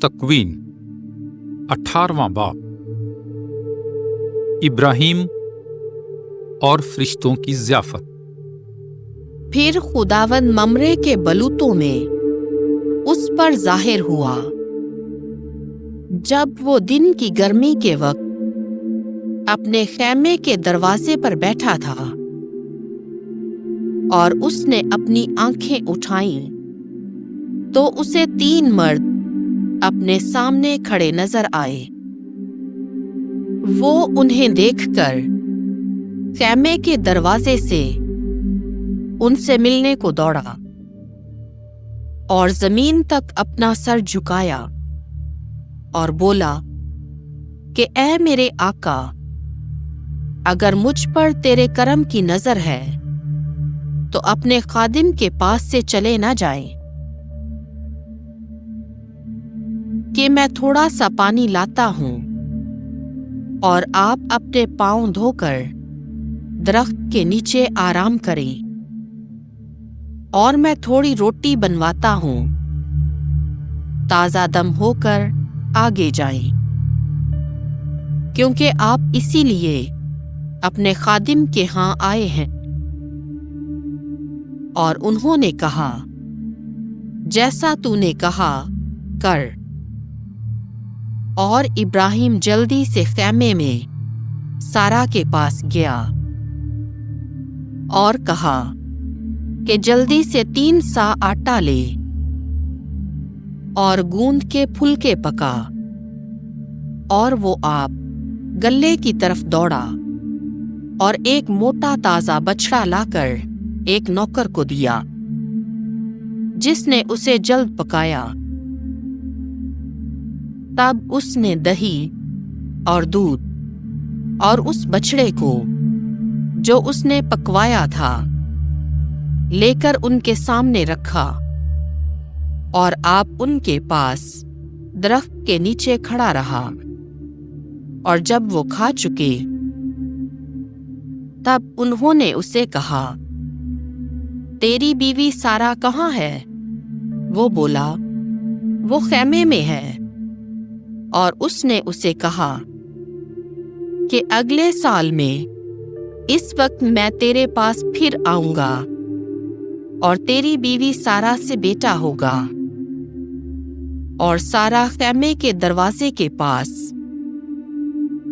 تکوین 18واں باب۔ ابراہیم اور فرشتوں کی ضیافت۔ پھر خداوند ممرے کے بلوتوں میں اس پر ظاہر ہوا جب وہ دن کی گرمی کے وقت اپنے خیمے کے دروازے پر بیٹھا تھا، اور اس نے اپنی آنکھیں اٹھائیں تو اسے 3 مرد اپنے سامنے کھڑے نظر آئے۔ وہ انہیں دیکھ کر خیمے کے دروازے سے ان سے ملنے کو دوڑا اور زمین تک اپنا سر جھکایا اور بولا کہ اے میرے آقا، اگر مجھ پر تیرے کرم کی نظر ہے تو اپنے خادم کے پاس سے چلے نہ جائیں کہ میں تھوڑا سا پانی لاتا ہوں، اور آپ اپنے پاؤں دھو کر درخت کے نیچے آرام کریں، اور میں تھوڑی روٹی بنواتا ہوں، تازہ دم ہو کر آگے جائیں، کیونکہ آپ اسی لیے اپنے خادم کے ہاں آئے ہیں۔ اور انہوں نے کہا، جیسا تو نے کہا کر۔ اور ابراہیم جلدی سے خیمے میں سارا کے پاس گیا اور کہا کہ جلدی سے 3 سا آٹا لے اور گوندھ کے پھلکے پکا۔ اور وہ آپ گلے کی طرف دوڑا اور ایک موٹا تازہ بچڑا لا کر ایک نوکر کو دیا، جس نے اسے جلد پکایا۔ تب اس نے دہی اور دودھ اور اس بچڑے کو جو اس نے پکوایا تھا لے کر ان کے سامنے رکھا، اور آپ ان کے پاس درخت کے نیچے کھڑا رہا۔ اور جب وہ کھا چکے تب انہوں نے اسے کہا، تیری بیوی سارا کہاں ہے؟ وہ بولا، وہ خیمے میں ہے۔ اور اس نے اسے کہا کہ اگلے سال میں اس وقت میں تیرے پاس پھر آؤں گا، اور تیری بیوی سارا سے بیٹا ہوگا۔ اور سارا خیمے کے دروازے کے پاس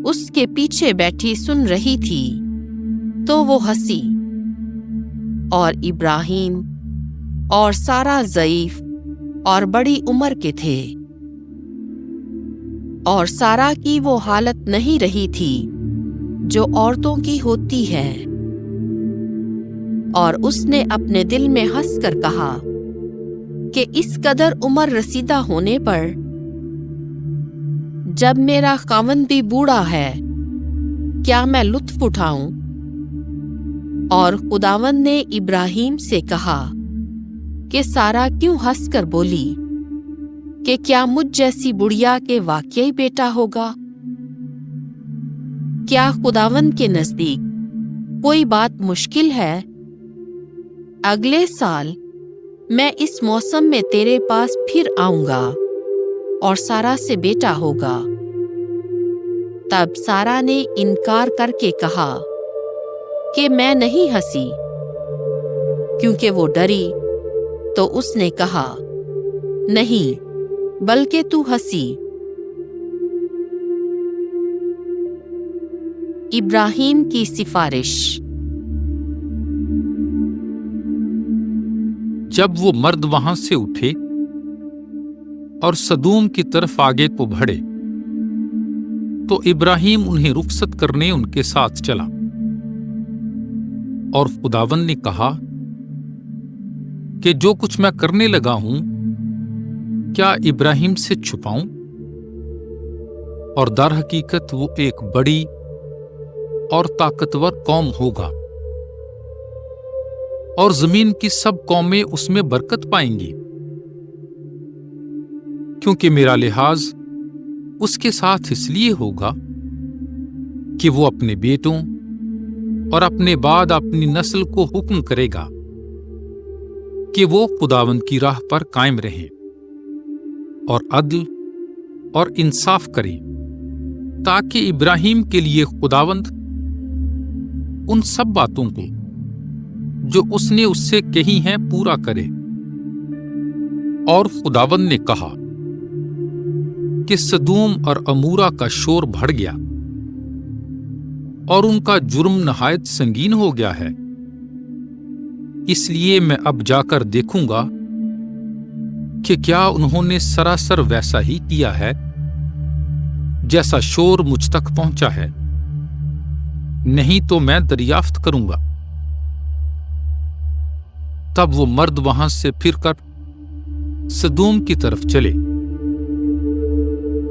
اس کے پیچھے بیٹھی سن رہی تھی، تو وہ ہنسی۔ اور ابراہیم اور سارا ضعیف اور بڑی عمر کے تھے، اور سارا کی وہ حالت نہیں رہی تھی جو عورتوں کی ہوتی ہے۔ اور اس نے اپنے دل میں ہنس کر کہا کہ اس قدر عمر رسیدہ ہونے پر جب میرا خاوند بھی بوڑھا ہے، کیا میں لطف اٹھاؤں؟ اور خداوند نے ابراہیم سے کہا کہ سارا کیوں ہنس کر بولی کہ کیا مجھ جیسی بڑھیا کے واقعی بیٹا ہوگا؟ کیا خداوند کے نزدیک کوئی بات مشکل ہے؟ اگلے سال میں اس موسم میں تیرے پاس پھر آؤں گا، اور سارا سے بیٹا ہوگا۔ تب سارا نے انکار کر کے کہا کہ میں نہیں ہنسی، کیونکہ وہ ڈری۔ تو اس نے کہا، نہیں، بلکہ تو ہنسی۔ ابراہیم کی سفارش۔ جب وہ مرد وہاں سے اٹھے اور سدوم کی طرف آگے کو بڑھے تو ابراہیم انہیں رخصت کرنے ان کے ساتھ چلا۔ اور خداوند نے کہا کہ جو کچھ میں کرنے لگا ہوں کیا ابراہیم سے چھپاؤں؟ اور در حقیقت وہ ایک بڑی اور طاقتور قوم ہوگا، اور زمین کی سب قومیں اس میں برکت پائیں گی، کیونکہ میرا لحاظ اس کے ساتھ اس لیے ہوگا کہ وہ اپنے بیٹوں اور اپنے بعد اپنی نسل کو حکم کرے گا کہ وہ خداوند کی راہ پر قائم رہیں اور عدل اور انصاف کرے تاکہ ابراہیم کے لیے خداوند ان سب باتوں کو جو اس نے اس سے کہی ہیں پورا کرے۔ اور خداوند نے کہا کہ سدوم اور عمورہ کا شور بڑھ گیا اور ان کا جرم نہایت سنگین ہو گیا ہے، اس لیے میں اب جا کر دیکھوں گا کہ کیا انہوں نے سراسر ویسا ہی کیا ہے جیسا شور مجھ تک پہنچا ہے، نہیں تو میں دریافت کروں گا۔ تب وہ مرد وہاں سے پھر کر سدوم کی طرف چلے،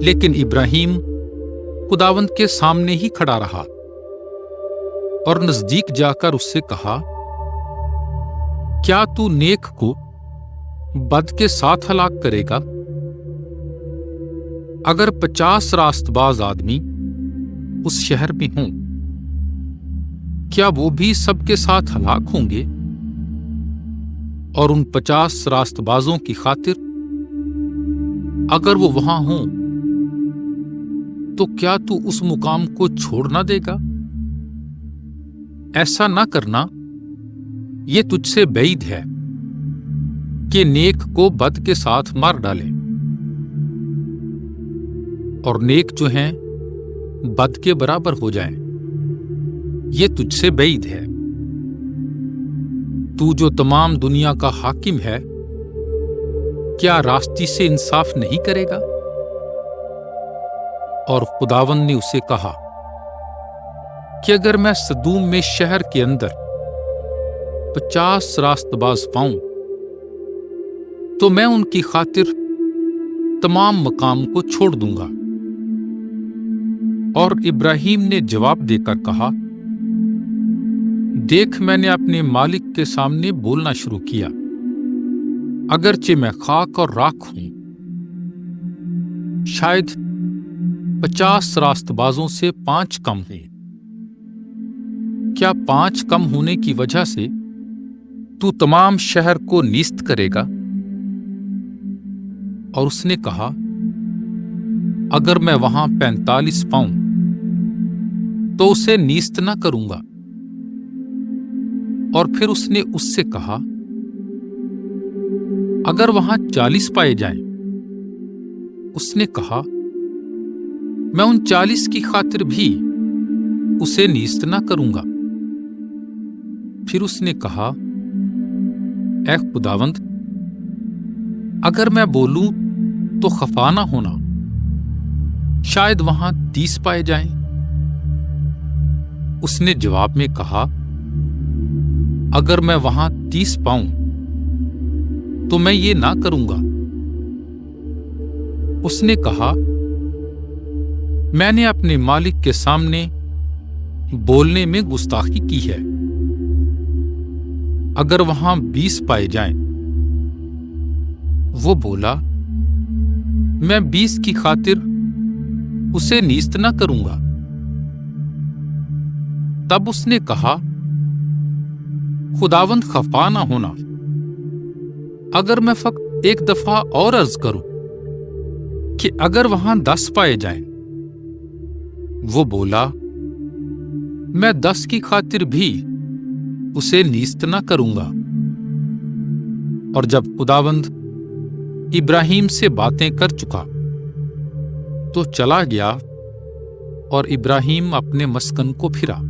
لیکن ابراہیم خداوند کے سامنے ہی کھڑا رہا اور نزدیک جا کر اس سے کہا، کیا تو نیک کو بد کے ساتھ ہلاک کرے گا؟ اگر 50 راست باز آدمی اس شہر میں ہوں، کیا وہ بھی سب کے ساتھ ہلاک ہوں گے؟ اور ان 50 راست بازوں کی خاطر اگر وہ وہاں ہوں تو کیا تو اس مقام کو چھوڑ نہ دے گا؟ ایسا نہ کرنا، یہ تجھ سے بعید ہے کہ نیک کو بد کے ساتھ مار ڈالے، اور نیک جو ہیں بد کے برابر ہو جائیں، یہ تجھ سے بعید ہے۔ تو جو تمام دنیا کا حاکم ہے، کیا راستی سے انصاف نہیں کرے گا؟ اور خداوند نے اسے کہا کہ اگر میں سدوم میں شہر کے اندر 50 راست باز پاؤں تو میں ان کی خاطر تمام مقام کو چھوڑ دوں گا۔ اور ابراہیم نے جواب دے کر کہا، دیکھ میں نے اپنے مالک کے سامنے بولنا شروع کیا، اگرچہ میں خاک اور راکھ ہوں، شاید 50 راست بازوں سے 5 کم ہیں۔ کیا 5 کم ہونے کی وجہ سے تو تمام شہر کو نیست کرے گا؟ اور اس نے کہا، اگر میں وہاں 45 پاؤں تو اسے نیست نہ کروں گا۔ اور پھر اس نے اس سے کہا، اگر وہاں 40 پائے جائیں۔ اس نے کہا، میں ان 40 کی خاطر بھی اسے نیست نہ کروں گا۔ پھر اس نے کہا، اے خداوند، اگر میں بولوں تو خفا نہ ہونا، شاید وہاں 30 پائے جائیں۔ اس نے جواب میں کہا، اگر میں وہاں 30 پاؤں تو میں یہ نہ کروں گا۔ اس نے کہا، میں نے اپنے مالک کے سامنے بولنے میں گستاخی کی ہے، اگر وہاں 20 پائے جائیں۔ وہ بولا، میں 20 کی خاطر اسے نیست نہ کروں گا۔ تب اس نے کہا، خداوند خفا نہ ہونا، اگر میں فقط ایک دفعہ اور عرض کروں کہ اگر وہاں 10 پائے جائیں۔ وہ بولا، میں 10 کی خاطر بھی اسے نیست نہ کروں گا۔ اور جب خداوند ابراہیم سے باتیں کر چکا تو چلا گیا، اور ابراہیم اپنے مسکن کو پھرا۔